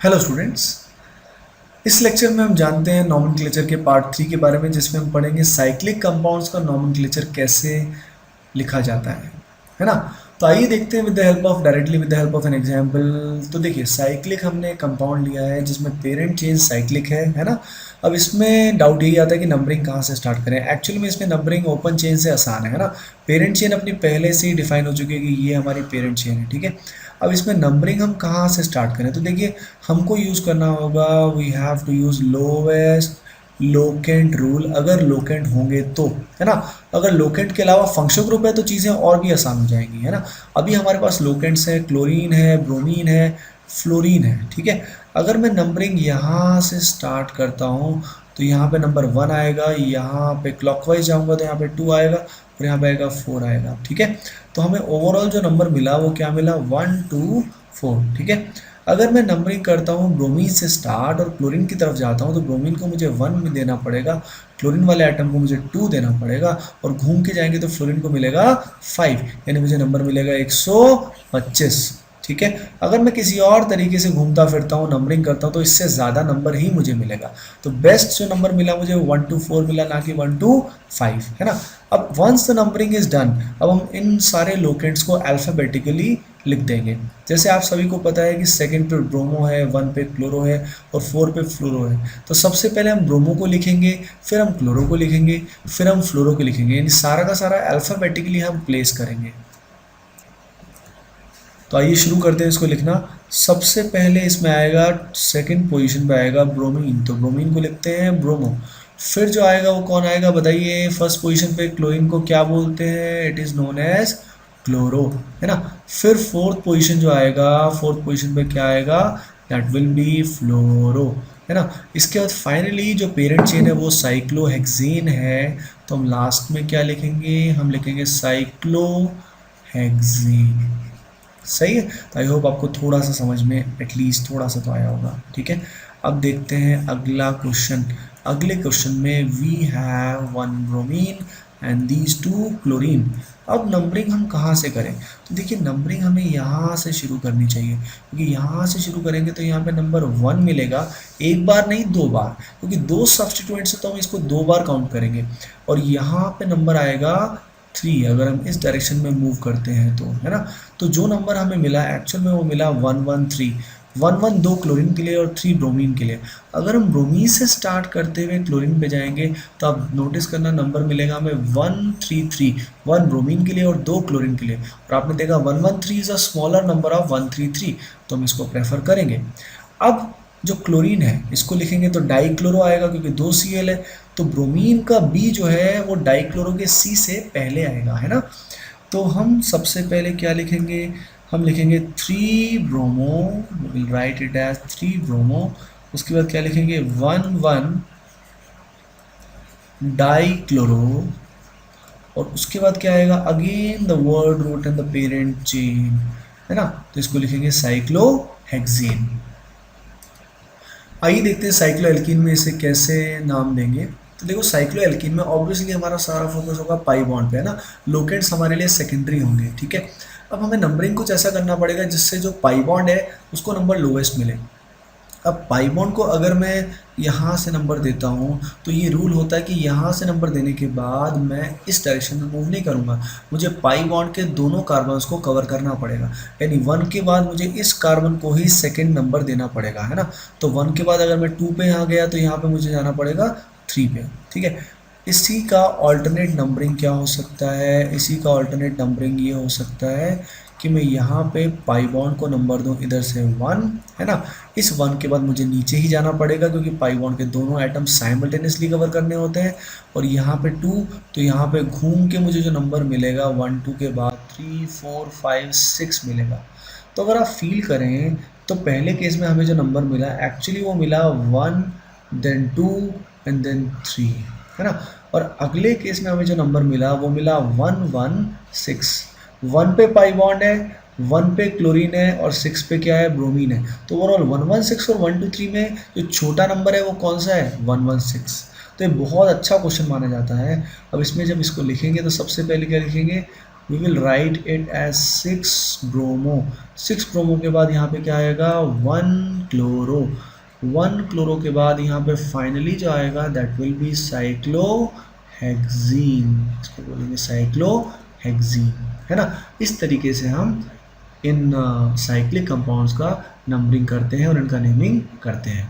Hello students. इस lecture में हम जानते हैं नॉमेनक्लेचर के पार्ट 3 के बारे में, जिसमें हम पढ़ेंगे साइक्लिक कंपाउंड्स का नॉमेनक्लेचर कैसे लिखा जाता है ना। तो आइए देखते हैं with the help of an example. तो देखिए, साइक्लिक हमने कंपाउंड लिया है जिसमें पेरेंट चेन साइक्लिक है ना। अब इसमें डाउट यही आता है कि नंबरिंग कहाँ से स्टार्ट करें। एक्चुअली में इसमें नंबरिंग ओपन चेन से आसान है ना। पेरेंट चेन अपनी पहले से ही डिफाइन हो चुकी है कि ये हमारी पेरेंट चेन है, ठीक है। अब इसमें नंबरिंग हम कहाँ से स्टार्ट करें, तो देखिए हमको यूज़ करना होगा, we have to use lowest locant rule, अगर लोकेंट होंगे तो, है ना। अगर लोकेंट के अलावा फंक्शन ग्रुप है तो चीज़ें और भी आसान हो जाएंगी, है ना। अभी हमारे पास लोकेंट्स है, क्लोरीन है, ब्रोमीन है, फ्लोरीन है, ठीक है। अगर मैं नंबरिंग यहाँ से स्टार्ट करता हूँ तो यहाँ पे नंबर 1 आएगा, यहाँ पे क्लॉकवाइज जाऊँगा तो यहाँ पे 2 आएगा और यहाँ पे आएगा 4 आएगा, ठीक है। तो हमें ओवरऑल जो नंबर मिला वो क्या मिला, 1 2 4, ठीक है। अगर मैं नंबरिंग करता हूँ ब्रोमीन से स्टार्ट और क्लोरीन की तरफ जाता हूँ तो ब्रोमीन को मुझे 1 में देना पड़ेगा, क्लोरीन वाले आइटम को मुझे 2 देना पड़ेगा और घूम के जाएंगे तो फ्लोरीन को मिलेगा 5, यानी मुझे नंबर मिलेगा 125, ठीक है। अगर मैं किसी और तरीके से घूमता फिरता हूँ, नंबरिंग करता हूँ, तो इससे ज़्यादा नंबर ही मुझे मिलेगा। तो बेस्ट जो नंबर मिला मुझे 1 to 4 मिला, ना कि 1 to 5, है ना। अब once the numbering is done, अब हम इन सारे लोकेंट्स को अल्फ़ाबेटिकली लिख देंगे। जैसे आप सभी को पता है कि सेकंड पे ब्रोमो है, 1 पे क्लोरो है और 4 पे फ्लोरो है। तो सबसे पहले हम ब्रोमो को लिखेंगे, फिर हम क्लोरो को लिखेंगे, फिर हम फ्लोरो को लिखेंगे, यानी सारा का सारा अल्फ़ाबेटिकली हम प्लेस करेंगे। तो आइए शुरू करते हैं इसको लिखना। सबसे पहले इसमें आएगा, सेकंड पोजीशन पे आएगा ब्रोमीन, तो ब्रोमीन को लिखते हैं ब्रोमो। फिर जो आएगा वो कौन आएगा बताइए। फर्स्ट पोजीशन पे क्लोरीन को क्या बोलते हैं, it is known as chloro, है ना। फिर फोर्थ पोजीशन जो आएगा, फोर्थ पोजीशन पे क्या आएगा, दैट विल बी फ्लोरो, है ना। इसके बाद फाइनली जो पेरेंट चेन है वो साइक्लोहेक्सेन है, तो हम लास्ट में क्या लिखेंगे, हम लिखेंगे साइक्लोहेक्सेन। सही है। तो आई होप आपको थोड़ा सा समझ में एटलीस्ट थोड़ा सा तो आया होगा, ठीक है। अब देखते हैं अगला क्वेश्चन। अगले क्वेश्चन में we have 1 bromine and these 2 chlorine. अब नंबरिंग हम कहाँ से करें, तो देखिए नंबरिंग हमें यहाँ से शुरू करनी चाहिए, क्योंकि यहाँ से शुरू करेंगे तो यहाँ पे नंबर 1 मिलेगा, एक बार नहीं 2 बार, क्योंकि 2 सब्सटीट्यूएंट से तो हम इसको 2 बार काउंट करेंगे। और यहाँ पे नंबर आएगा 3, अगर हम इस डायरेक्शन में मूव करते हैं तो, है ना। तो जो नंबर हमें मिला एक्चुअल में वो मिला 113, 1 2 क्लोरीन के लिए और 3 ब्रोमीन के लिए। अगर हम ब्रोमीन से स्टार्ट करते हुए क्लोरीन पे जाएंगे तो आप नोटिस करना नंबर मिलेगा हमें 133, 1 ब्रोमीन के लिए और 2 क्लोरीन के लिए। और आपने देखा 113 is a smaller number of 133, तो हम इसको प्रेफर करेंगे। अब जो क्लोरीन है इसको लिखेंगे तो डाइक्लोरो आएगा, क्योंकि 2 Cl है, तो ब्रोमीन का बी जो है वो डाइक्लोरो के सी से पहले आएगा, है ना। तो हम सबसे पहले क्या लिखेंगे, हम लिखेंगे 3 bromo, will write it as 3 bromo. उसके बाद क्या लिखेंगे 1 डाइक्लोरो, और उसके बाद क्या आएगा, again the word root and the parent chain, है ना। तो इसको लिखेंगे साइक्लोहेक्सेन। आइए देखते हैं साइक्लो एल्कीन में इसे कैसे नाम देंगे। तो देखो साइक्लो एल्कीन में ऑब्वियसली हमारा सारा फोकस होगा पाई बॉन्ड पे, है ना। लोकेंट्स हमारे लिए सेकेंडरी होंगे, ठीक है। अब हमें नंबरिंग कुछ ऐसा करना पड़ेगा जिससे जो पाई बॉन्ड है उसको नंबर लोवेस्ट मिले। अब पाई बॉन्ड को अगर मैं यहाँ से नंबर देता हूँ तो ये रूल होता है कि यहाँ से नंबर देने के बाद मैं इस डायरेक्शन में मूव नहीं करूँगा, मुझे पाई बॉन्ड के दोनों कार्बन्स को कवर करना पड़ेगा। यानी 1 के बाद मुझे इस कार्बन को ही सेकंड नंबर देना पड़ेगा, है ना। तो 1 के बाद अगर मैं 2 पे यहाँ गया तो यहाँ पे मुझे जाना पड़ेगा 3 पे, ठीक है। इसी का ऑल्टरनेट नंबरिंग क्या हो सकता है, इसी का ऑल्टरनेट नंबरिंग ये हो सकता है कि मैं यहाँ पे पाई बॉन्ड को नंबर दूँ इधर से 1, है ना। इस 1 के बाद मुझे नीचे ही जाना पड़ेगा, क्योंकि पाई बॉन्ड के दोनों एटम साइमल्टेनियसली कवर करने होते हैं। और यहाँ पे 2, तो यहाँ पे घूम के मुझे जो नंबर मिलेगा 1 2 के बाद 3 4 5 6 मिलेगा। तो अगर आप फील करें तो पहले केस में हमें जो नंबर मिला एक्चुअली वो मिला 1 देन 2 एंड देन 3, है ना। और अगले केस में हमें जो नंबर मिला वो मिला 116। 1 पे पाई बॉन्ड है, 1 पे क्लोरीन है और 6 पे क्या है, ब्रोमीन है। तो ओवरऑल 116 और 123 में जो छोटा नंबर है वो कौन सा है, 116। तो ये बहुत अच्छा क्वेश्चन माना जाता है। अब इसमें जब इसको लिखेंगे तो सबसे पहले क्या लिखेंगे, we will write it as 6 bromo. 6 bromo के बाद यहाँ पे क्या आएगा 1 क्लोरो। 1 क्लोरो के बाद यहाँ पे फाइनली जो आएगा दैट विल बी साइक्लोहेक्सीन। इसको बोलेंगे साइक्लोहेक्सीन, है ना। इस तरीके से हम इन साइक्लिक कंपाउंड्स का नंबरिंग करते हैं और इनका नेमिंग करते हैं।